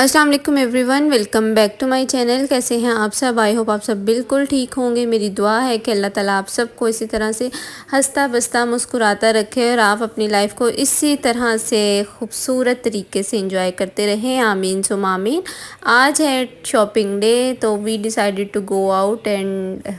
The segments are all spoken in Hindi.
अस्सलाम वालेकुम everyone, welcome back to my channel. कैसे हैं आप सब? आई होप आप सब बिल्कुल ठीक होंगे। मेरी दुआ है कि अल्लाह ताला आप सबको इसी तरह से हंसता बसता मुस्कुराता रखे और आप अपनी लाइफ को इसी तरह से खूबसूरत तरीके से एंजॉय करते रहें। आमीन सुम आमीन। आज है शॉपिंग डे, तो we decided to go out and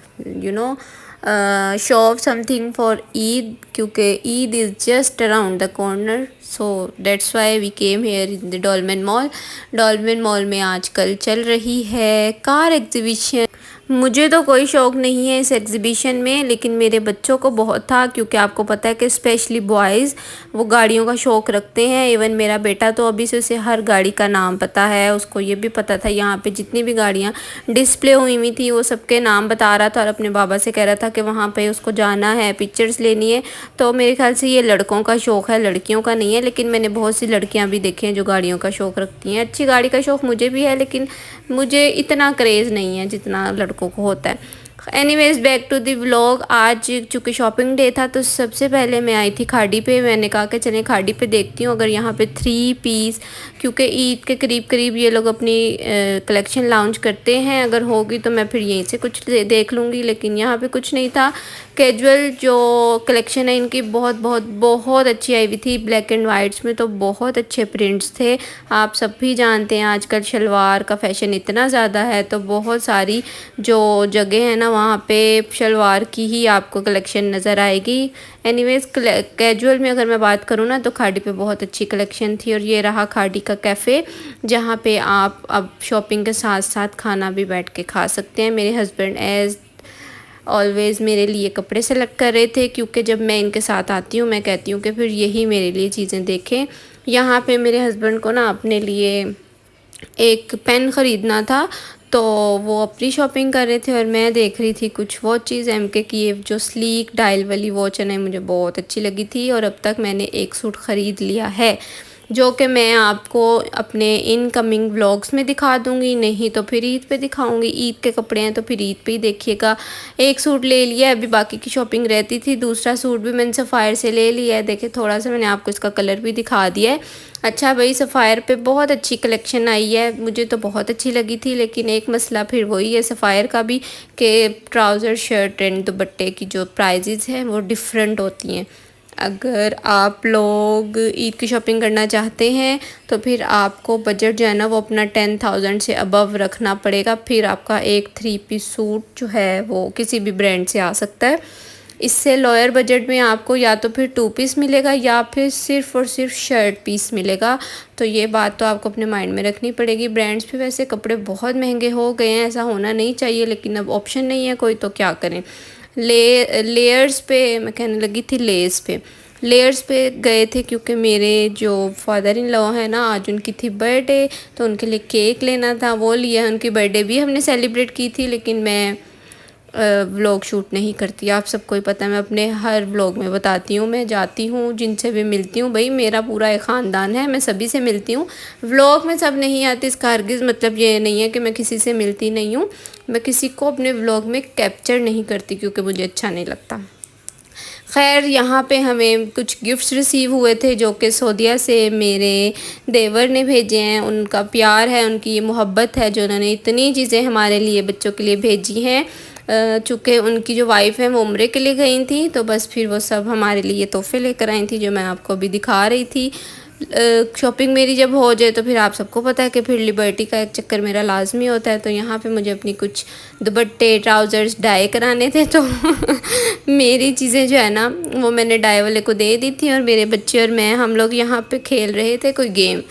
shop something for Eid, क्योंकि Eid is just around the corner. So that's why we came here in the Dolmen mall. Dolmen mall में आजकल चल रही है कार एग्जीबिशन। मुझे तो कोई शौक़ नहीं है इस एग्ज़िबिशन में, लेकिन मेरे बच्चों को बहुत था, क्योंकि आपको पता है कि स्पेशली बॉयज़ वो गाड़ियों का शौक़ रखते हैं। इवन मेरा बेटा तो अभी से उसे हर गाड़ी का नाम पता है। उसको ये भी पता था यहाँ पे जितनी भी गाड़ियाँ डिस्प्ले हुई थी वो सबके नाम बता रहा था और अपने बाबा से कह रहा था कि वहाँ पे उसको जाना है, पिक्चर्स लेनी है। तो मेरे ख्याल से ये लड़कों का शौक़ है, लड़कियों का नहीं है। लेकिन मैंने बहुत सी लड़कियाँ भी देखी हैं जो गाड़ियों का शौक़ रखती हैं। अच्छी गाड़ी का शौक़ मुझे भी है, लेकिन मुझे इतना क्रेज़ नहीं है जितना लड़कों को होता है। Anyways back to the vlog. आज चूँकि शॉपिंग डे था तो सबसे पहले मैं आई थी खाड़ी पे। मैंने कहा कि चलें खाड़ी पे देखती हूँ अगर यहाँ पे 3 पीस, क्योंकि ईद के करीब करीब ये लोग अपनी कलेक्शन लॉन्च करते हैं। अगर होगी तो मैं फिर यहीं से कुछ देख लूँगी, लेकिन यहाँ पे कुछ नहीं था। कैजुअल जो कलेक्शन है इनकी बहुत बहुत बहुत अच्छी आई हुई थी। ब्लैक एंड वाइट्स में तो बहुत अच्छे प्रिंट्स थे। आप सब भी जानते हैं आजकल शलवार का फैशन इतना ज़्यादा है, तो बहुत सारी जो जगह है ना वहाँ पे शलवार की ही आपको कलेक्शन नज़र आएगी। एनीवेज कैजुअल में अगर मैं बात करूँ ना तो खाड़ी पे बहुत अच्छी कलेक्शन थी। और ये रहा खाड़ी का कैफ़े, जहाँ पे आप अब शॉपिंग के साथ साथ खाना भी बैठ के खा सकते हैं। मेरे हस्बैंड एज़ ऑलवेज़ मेरे लिए कपड़े सेलेक्ट कर रहे थे, क्योंकि जब मैं इनके साथ आती हूँ मैं कहती हूँ कि फिर यही मेरे लिए चीज़ें देखें। यहाँ पे मेरे हस्बैंड को ना अपने लिए एक पेन ख़रीदना था, तो वो अपनी शॉपिंग कर रहे थे और मैं देख रही थी कुछ वॉचेज़ एमके की। ये जो स्लीक डायल वाली वॉच है ना, मुझे बहुत अच्छी लगी थी और अब तक मैंने एक सूट ख़रीद लिया है, जो कि मैं आपको अपने इनकमिंग व्लॉग्स में दिखा दूंगी। नहीं तो फिर ईद पे दिखाऊंगी। ईद के कपड़े हैं तो फिर ईद पे ही देखिएगा। एक सूट ले लिया है, अभी बाकी की शॉपिंग रहती थी। दूसरा सूट भी मैंने सफ़ायर से ले लिया है। देखिए थोड़ा सा मैंने आपको इसका कलर भी दिखा दिया है। अच्छा भाई, सफ़ायर पे बहुत अच्छी कलेक्शन आई है, मुझे तो बहुत अच्छी लगी थी। लेकिन एक मसला फिर वही है सफ़ायर का भी, कि ट्राउज़र शर्ट एंड दुपट्टे की जो प्राइजेज़ हैं वो डिफरेंट होती हैं। अगर आप लोग ईद की शॉपिंग करना चाहते हैं तो फिर आपको बजट जो है ना वो अपना 10,000 से अबव रखना पड़ेगा। फिर आपका एक 3 पीस सूट जो है वो किसी भी ब्रांड से आ सकता है। इससे लोअर बजट में आपको या तो फिर 2 पीस मिलेगा या फिर सिर्फ़ और सिर्फ शर्ट पीस मिलेगा। तो ये बात तो आपको अपने माइंड में रखनी पड़ेगी। ब्रांड्स पे वैसे कपड़े बहुत महंगे हो गए हैं, ऐसा होना नहीं चाहिए, लेकिन अब ऑप्शन नहीं है कोई, तो क्या करें। लेयर्स पे मैं कहने लगी थी, लेयर्स पे गए थे, क्योंकि मेरे जो फादर इन लॉ है ना आज उनकी थी बर्थडे, तो उनके लिए केक लेना था, वो लिया। उनकी बर्थडे भी हमने सेलिब्रेट की थी, लेकिन मैं व्लॉग शूट नहीं करती। आप सबको ही पता है, मैं अपने हर व्लॉग में बताती हूँ। मैं जाती हूँ जिनसे भी मिलती हूँ, भाई मेरा पूरा एक ख़ानदान है, मैं सभी से मिलती हूँ। व्लॉग में सब नहीं आती, इसका हरगिज़ मतलब ये नहीं है कि मैं किसी से मिलती नहीं हूँ। मैं किसी को अपने व्लॉग में कैप्चर नहीं करती, क्योंकि मुझे अच्छा नहीं लगता। खैर, यहाँ पे हमें कुछ गिफ्ट्स रिसीव हुए थे, जो कि सऊदीया से मेरे देवर ने भेजे हैं। उनका प्यार है, उनकी ये मोहब्बत है जो उन्होंने इतनी चीज़ें हमारे लिए बच्चों के लिए भेजी हैं। चूँकि उनकी जो वाइफ़ है वो उम्रे के लिए गई थी, तो बस फिर वो सब हमारे लिए तोहफ़े लेकर आई थी, जो मैं आपको अभी दिखा रही थी। शॉपिंग मेरी जब हो जाए तो फिर आप सबको पता है कि फिर लिबर्टी का एक चक्कर मेरा लाजमी होता है। तो यहाँ पे मुझे अपनी कुछ दुपट्टे ट्राउज़र्स डाई कराने थे, तो मेरी चीज़ें जो है ना वो मैंने डाई वाले को दे दी थी। और मेरे बच्चे और मैं हम लोग यहाँ पे खेल रहे थे कोई गेम,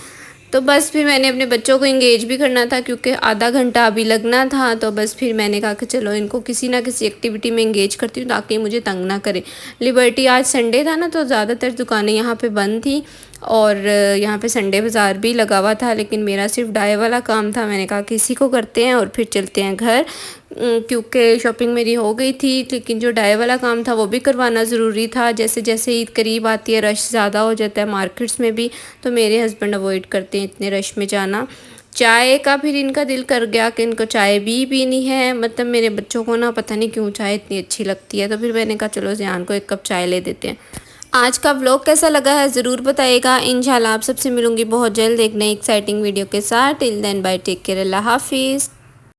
तो बस फिर मैंने अपने बच्चों को इंगेज भी करना था, क्योंकि आधा घंटा अभी लगना था। तो बस फिर मैंने कहा कि चलो इनको किसी ना किसी एक्टिविटी में इंगेज करती हूँ, ताकि मुझे तंग ना करें। लिबर्टी आज संडे था ना, तो ज़्यादातर दुकानें यहाँ पे बंद थी और यहाँ पे संडे बाज़ार भी लगा हुआ था, लेकिन मेरा सिर्फ डाई वाला काम था। मैंने कहा किसी को करते हैं और फिर चलते हैं घर, क्योंकि शॉपिंग मेरी हो गई थी, लेकिन जो डाई वाला काम था वो भी करवाना ज़रूरी था। जैसे जैसे ईद करीब आती है रश ज़्यादा हो जाता है मार्केट्स में भी, तो मेरे हस्बैंड अवॉइड करते हैं इतने रश में जाना। चाय का फिर इनका दिल कर गया कि इनको चाय भी पीनी है। मतलब मेरे बच्चों को ना पता नहीं क्यों चाय इतनी अच्छी लगती है, तो फिर मैंने कहा चलो ज़ियान को एक कप चाय ले देते हैं। आज का व्लॉग कैसा लगा है ज़रूर बताइएगा। इंशाल्लाह आप सबसे मिलूंगी बहुत जल्द एक नई एक्साइटिंग वीडियो के साथ। Till then bye, take care, अल्लाह हाफिज़।